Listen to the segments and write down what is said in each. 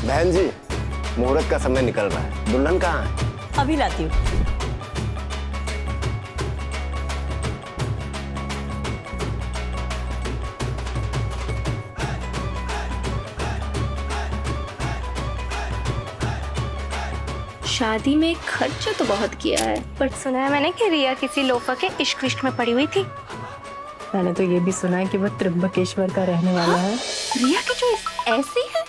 बहन जी, मुहूर्त का समय निकल रहा है, दुल्हन कहाँ है? अभी लाती हूँ। शादी में खर्च तो बहुत किया है, पर सुना है मैंने कि रिया किसी लोफा के इश्क विश्क में पड़ी हुई थी। मैंने तो ये भी सुना है कि वो त्र्यंबकेश्वर का रहने वाला है। रिया की चॉइस ऐसी है?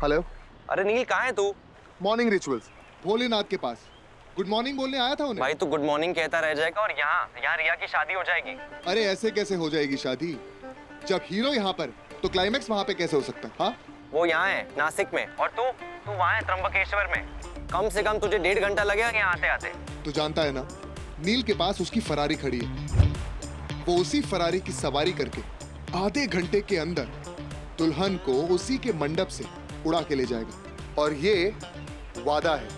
हेलो। अरे नील, कहाँ है तू? मॉर्निंग रिचुअल्स, भोलेनाथ के पास। गुड मॉर्निंग बोलने आया था उन्हें। भाई तू गुड मॉर्निंग कहता रह जाएगा और यहाँ रिया की शादी हो जाएगी। अरे ऐसे कैसे हो जाएगी शादी? जब हीरो यहाँ पर तो क्लाइमैक्स वहाँ पे कैसे हो सकता है? हाँ, वो यहाँ है नासिक में और तू वहाँ है त्र्यंबकेश्वर में। कम से कम तुझे 1.5 घंटा लगेगा यहाँ आते आते। तू जानता है ना, नील के पास उसकी फरारी खड़ी है। वो उसी फरारी की सवारी करके आधे घंटे के अंदर दुल्हन को उसी के मंडप से उड़ा के ले जाएगा। और ये वादा है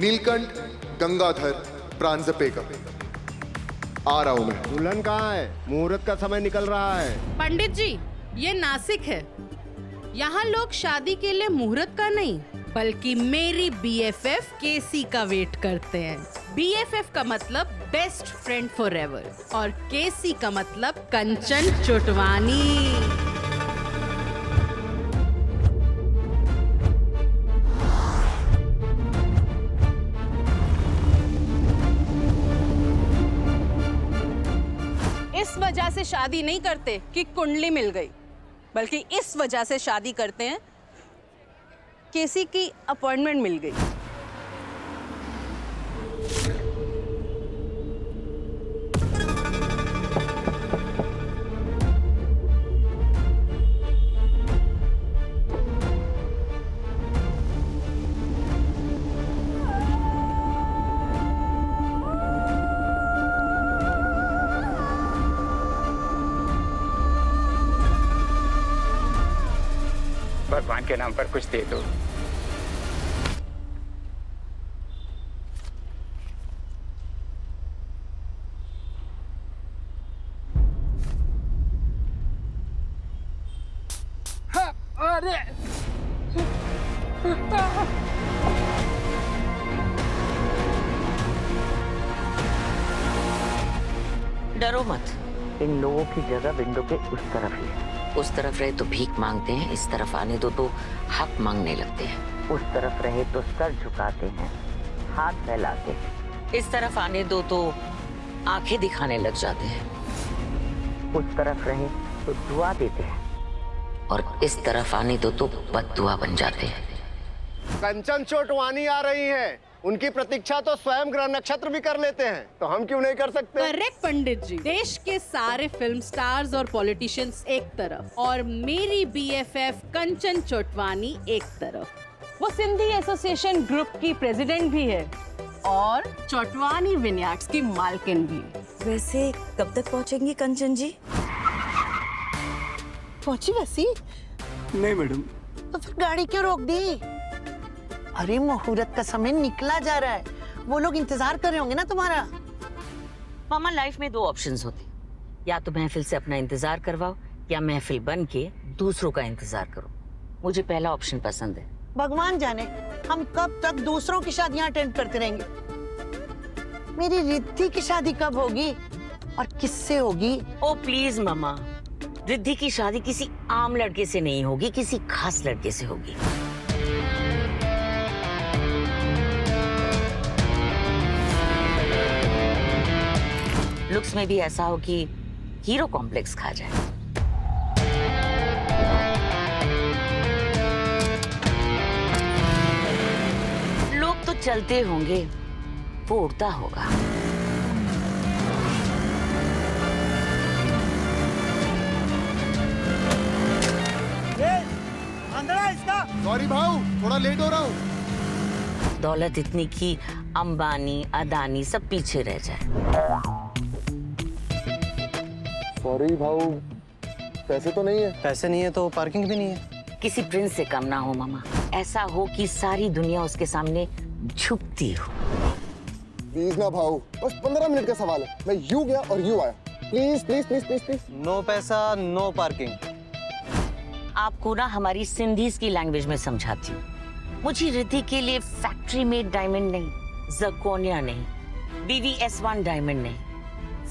नीलकंठ गंगाधर प्रांजपे का। आ रहा हूं मैं। दुल्हन कहाँ है? मुहूर्त का समय निकल रहा है। पंडित जी, ये नासिक है। यहाँ लोग शादी के लिए मुहूर्त का नहीं बल्कि मेरी बीएफएफ केसी का वेट करते हैं। बीएफएफ का मतलब बेस्ट फ्रेंड फॉर एवर और केसी का मतलब कंचन चोटवानी। इस वजह से शादी नहीं करते कि कुंडली मिल गई, बल्कि इस वजह से शादी करते हैं केसी की अपॉइंटमेंट मिल गई। भगवान के नाम पर कुछ दे दो। अरे डरो मत, इन लोगों की जगह विंडो के उस तरफ ही है। उस तरफ रहे तो भीख मांगते हैं, इस तरफ आने दो तो हक मांगने लगते हैं। उस तरफ रहे तो सर झुकाते हैं, हाथ फैलाते हैं। इस तरफ आने दो तो आंखें दिखाने लग जाते हैं। उस तरफ रहे तो दुआ देते हैं और इस तरफ आने दो तो बद्दुआ बन जाते हैं। कंचन चोटवानी आ रही हैं। उनकी प्रतीक्षा तो स्वयं ग्रह नक्षत्र भी कर लेते हैं, तो हम क्यों नहीं कर सकते? करेक्ट पंडित जी। देश के सारे फिल्म स्टार्स और पॉलिटिशियंस एक तरफ और मेरी बीएफएफ कंचन चोटवानी एक तरफ। वो सिंधी एसोसिएशन ग्रुप की प्रेसिडेंट भी है और चोटवानी विनयार्ड्स की मालकिन भी। वैसे कब तक पहुंचेंगी कंचन जी? पहुंची वैसी? नहीं मैडम। तो फिर गाड़ी क्यों रोक दी? अरे मुहूर्त का समय निकला जा रहा है, वो लोग इंतजार कर रहे होंगे ना तुम्हारा। मामा, लाइफ में 2 ऑप्शंस होते, या तो महफिल से अपना इंतजार करवाओ या महफिल बन के दूसरों का इंतजार करो। मुझे पहला ऑप्शन पसंद है। भगवान जाने हम कब तक दूसरों की शादियां अटेंड करते रहेंगे। मेरी रिद्धि की शादी कब होगी? और किससे होगी? ओ प्लीज मामा, रिद्धि की शादी किसी आम लड़के से नहीं होगी, किसी खास लड़के से होगी। लुक्स में भी ऐसा हो कि हीरो कॉम्प्लेक्स खा जाए। लोग तो चलते होंगे, वो उड़ता होगा। सॉरी भाऊ, थोड़ा लेट हो रहा हूँ। दौलत इतनी की अंबानी अदानी सब पीछे रह जाए। सॉरी भाऊ, पैसे तो नहीं है। पैसे नहीं है तो पार्किंग भी नहीं है। किसी प्रिंस से कम ना हो मामा। ऐसा हो कि सारी दुनिया उसके सामने झुकती हो। प्लीज ना भाऊ, बस 15 मिनट का सवाल है। मैं यू गया और यू आया। Please please please please please. No पैसा नो पार्किंग। आपको ना हमारी सिंधीज की लैंग्वेज में समझाती हूँ। मुझे रिद्धि के लिए फैक्ट्री मेड डायमंड नहीं, ज़रकोनिया नहीं, BVS1 डायमंड नहीं,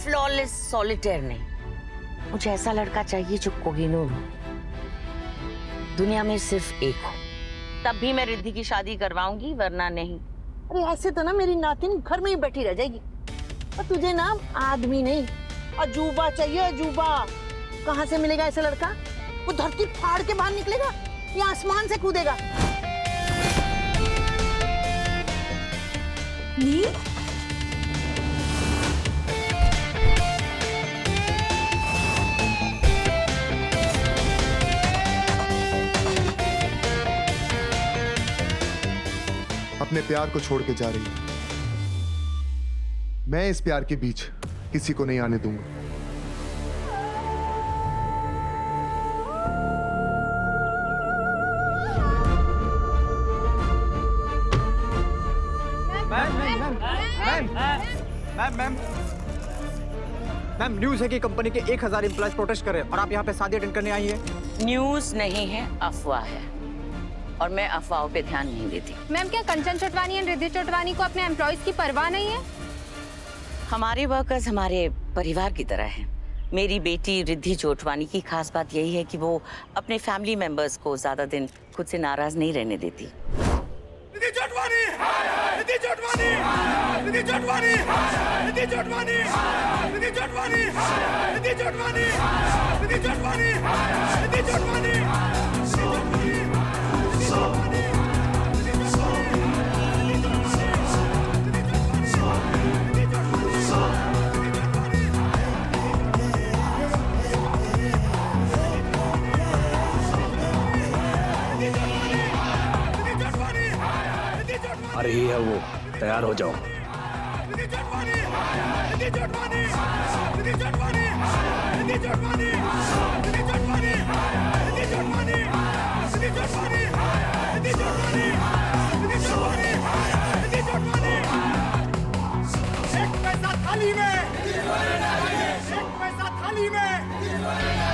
फ्लॉलेस सॉलिटेयर नहीं। मुझे ऐसा लड़का चाहिए जो कोहिनूर हो, दुनिया में सिर्फ एक हो। तब भी मैं रिद्धि की शादी करवाऊंगी, वरना नहीं। अरे ऐसे तो ना मेरी नातिन घर में ही बैठी रह जाएगी। और तुझे ना आदमी नहीं, अजूबा चाहिए, अजूबा। कहाँ से मिलेगा ऐसा लड़का? वो धरती फाड़ के बाहर निकलेगा या आसमान से कूदेगा? नील? अपने प्यार को छोड़ के जा रही है। मैं इस प्यार के बीच किसी को नहीं आने दूंगा। मैम न्यूज़ है कि कंपनी के 1000 एम्प्लॉयज प्रोटेस्ट कर रहे हैं और आप यहाँ पे शादी अटेंड करने आई हैं। न्यूज नहीं है, अफवाह है, और मैं अफवाहों पे ध्यान नहीं देती। मैम, क्या कंचन चोटवानी एंड रिद्धि चोटवानी को अपने एम्प्लॉयज की परवाह नहीं है? हमारे वर्कर्स हमारे परिवार की तरह हैं। मेरी बेटी रिद्धि चोटवानी की खास बात यही है कि वो अपने फैमिली मेंबर्स को ज्यादा दिन खुद से नाराज नहीं रहने देती। रिद्धि चोटवानी, रिद्धि चोटवानी, रिद्धि चोटवानी, रिद्धि चोटवानी, रिद्धि चोटवानी, रिद्धि चोटवानी, रिद्धि चोटवानी, रिद्धि चोटवानी, आ रही है वो, तैयार हो जाओ। एक पैसा थाली में, एक पैसा थाली में।